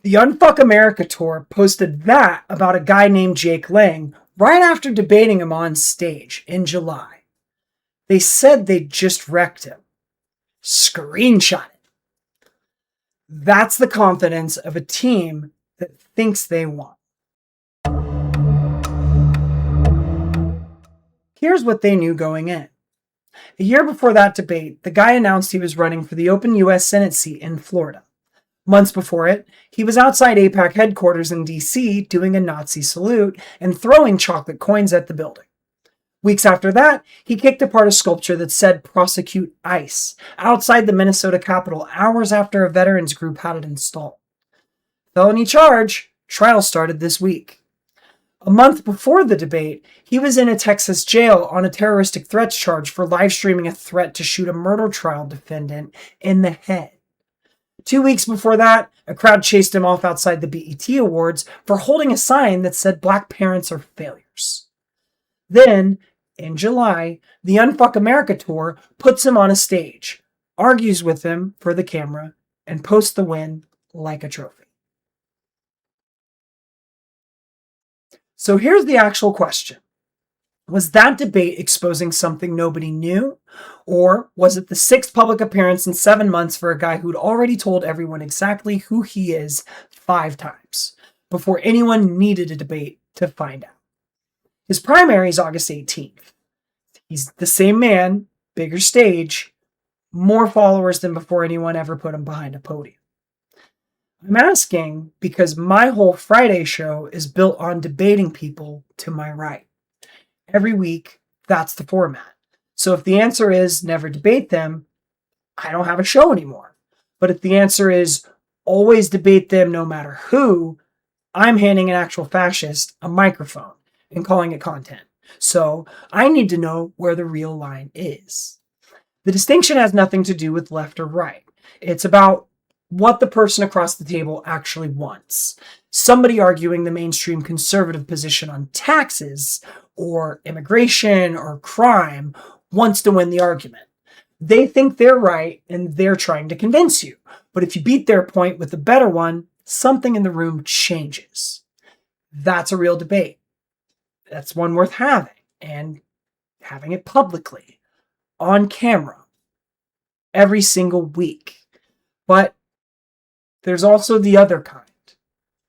The Unfuck America Tour posted that about a guy named Jake Lang right after debating him on stage in July. They said they just wrecked him. Screenshot it. That's the confidence of a team that thinks they won. Here's what they knew going in. A year before that debate, the guy announced he was running for the open U.S. Senate seat in Florida. Months before it, he was outside AIPAC headquarters in D.C. doing a Nazi salute and throwing chocolate coins at the building. Weeks after that, he kicked apart a sculpture that said "Prosecute ICE" outside the Minnesota Capitol hours after a veterans group had it installed. Felony charge. Trial started this week. A month before the debate, he was in a Texas jail on a terroristic threats charge for live streaming a threat to shoot a murder trial defendant in the head. 2 weeks before that, a crowd chased him off outside the BET Awards for holding a sign that said "Black parents are failures." Then, in July, the Unfuck America Tour puts him on a stage, argues with him for the camera, and posts the win like a trophy. So here's the actual question. Was that debate exposing something nobody knew? Or was it the 6th public appearance in 7 months for a guy who'd already told everyone exactly who he is 5 times before anyone needed a debate to find out? His primary is August 18th. He's the same man, bigger stage, more followers than before anyone ever put him behind a podium. I'm asking because my whole Friday show is built on debating people to my right. Every week, that's the format. So if the answer is never debate them, I don't have a show anymore. But if the answer is always debate them no matter who, I'm handing an actual fascist a microphone and calling it content. So I need to know where the real line is. The distinction has nothing to do with left or right. It's about what the person across the table actually wants. Somebody arguing the mainstream conservative position on taxes or immigration or crime wants to win the argument. They think they're right and they're trying to convince you. But if you beat their point with a better one, something in the room changes. That's a real debate. That's one worth having, and having it publicly, on camera, every single week. But there's also the other kind,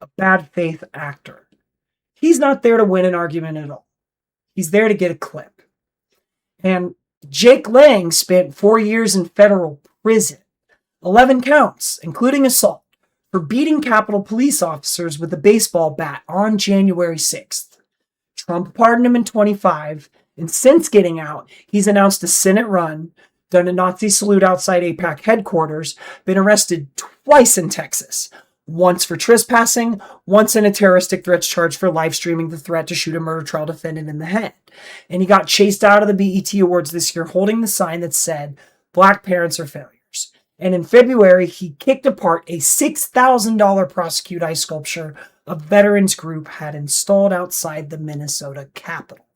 a bad faith actor. He's not there to win an argument at all. He's there to get a clip. And Jake Lang spent 4 years in federal prison, 11 counts, including assault, for beating Capitol police officers with a baseball bat on January 6th. Trump pardoned him in 25, and since getting out, he's announced a Senate run, done a Nazi salute outside AIPAC headquarters, been arrested twice in Texas, once for trespassing, once in a terroristic threats charge for live streaming the threat to shoot a murder trial defendant in the head. And he got chased out of the BET Awards this year holding the sign that said, "Black parents are failures." And in February, he kicked apart a $6,000 Prosecute ICE sculpture a veterans group had installed outside the Minnesota Capitol.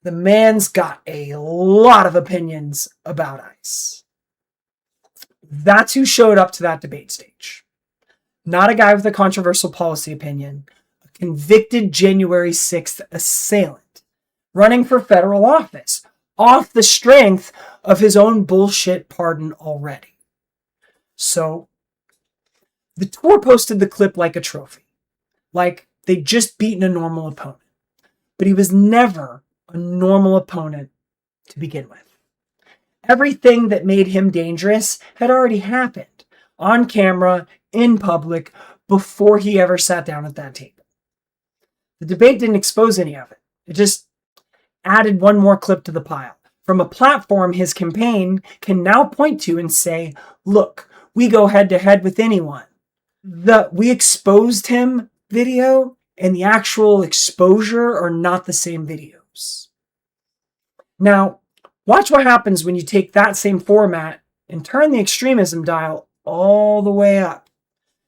The man's got a lot of opinions about ICE. That's who showed up to that debate stage. Not a guy with a controversial policy opinion, a convicted January 6th assailant, running for federal office, off the strength of his own bullshit pardon already. So, the tour posted the clip like a trophy, like they'd just beaten a normal opponent. But he was never a normal opponent to begin with. Everything that made him dangerous had already happened, on camera, in public, before he ever sat down at that table. The debate didn't expose any of it. It just added one more clip to the pile, from a platform his campaign can now point to and say, "Look, we go head to head with anyone." The "we exposed him" video and the actual exposure are not the same videos. Now, watch what happens when you take that same format and turn the extremism dial all the way up.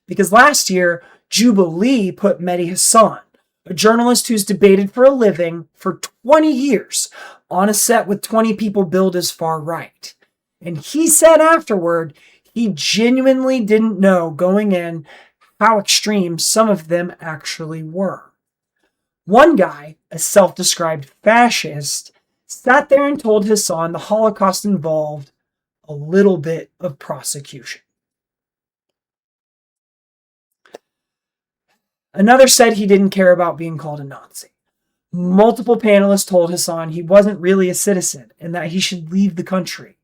Because last year, Jubilee put Mehdi Hasan, a journalist who's debated for a living for 20 years, on a set with 20 people billed as far right. And he said afterward, he genuinely didn't know going in how extreme some of them actually were. One guy, a self-described fascist, sat there and told Hasan the Holocaust involved a little bit of prosecution. Another said he didn't care about being called a Nazi. Multiple panelists told Hasan he wasn't really a citizen and that he should leave the country.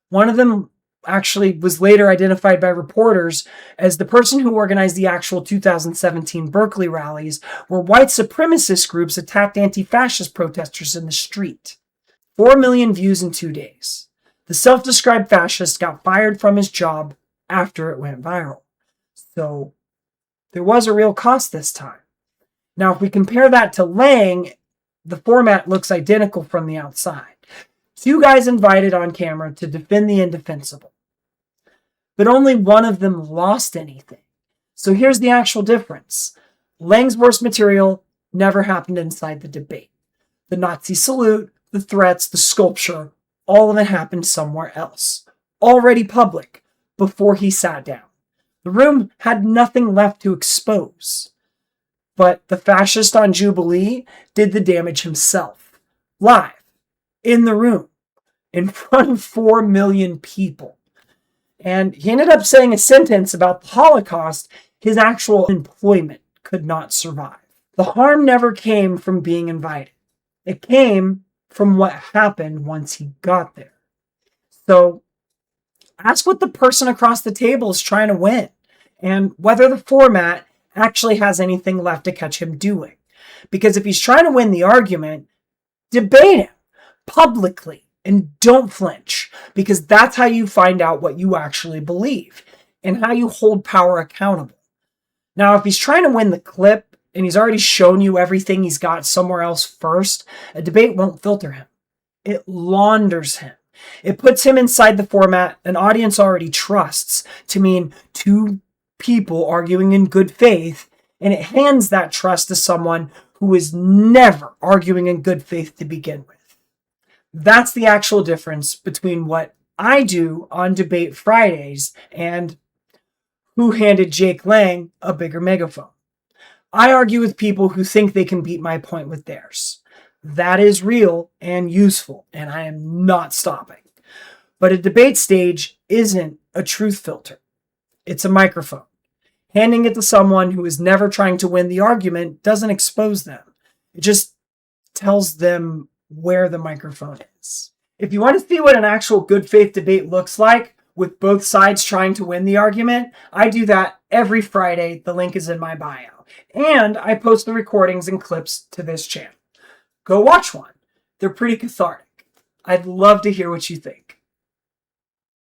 One of them actually was later identified by reporters as the person who organized the actual 2017 Berkeley rallies, where white supremacist groups attacked anti-fascist protesters in the street. 4 million views in 2 days. The self-described fascist got fired from his job after it went viral. So there was a real cost this time. Now, if we compare that to Lang, the format looks identical from the outside. 2 guys invited on camera to defend the indefensible. But only one of them lost anything. So here's the actual difference. Lang's worst material never happened inside the debate. The Nazi salute, the threats, the sculpture, all of it happened somewhere else. Already public, before he sat down. The room had nothing left to expose. But the fascist on Jubilee did the damage himself. Live. In the room. In front of 4 million people. And he ended up saying a sentence about the Holocaust his actual employment could not survive. The harm never came from being invited. It came from what happened once he got there. So ask what the person across the table is trying to win and whether the format actually has anything left to catch him doing. Because if he's trying to win the argument, debate him publicly. And don't flinch, because that's how you find out what you actually believe and how you hold power accountable. Now, if he's trying to win the clip and he's already shown you everything he's got somewhere else first, a debate won't filter him. It launders him. It puts him inside the format an audience already trusts to mean 2 people arguing in good faith, and it hands that trust to someone who is never arguing in good faith to begin with. That's the actual difference between what I do on Debate Fridays and who handed Jake Lang a bigger megaphone. I argue with people who think they can beat my point with theirs. That is real and useful, and I am not stopping. But a debate stage isn't a truth filter. It's a microphone. Handing it to someone who is never trying to win the argument doesn't expose them. It just tells them where the microphone is. If you want to see what an actual good faith debate looks like, with both sides trying to win the argument, I do that every Friday. The link is in my bio. And I post the recordings and clips to this channel. Go watch one. They're pretty cathartic. I'd love to hear what you think.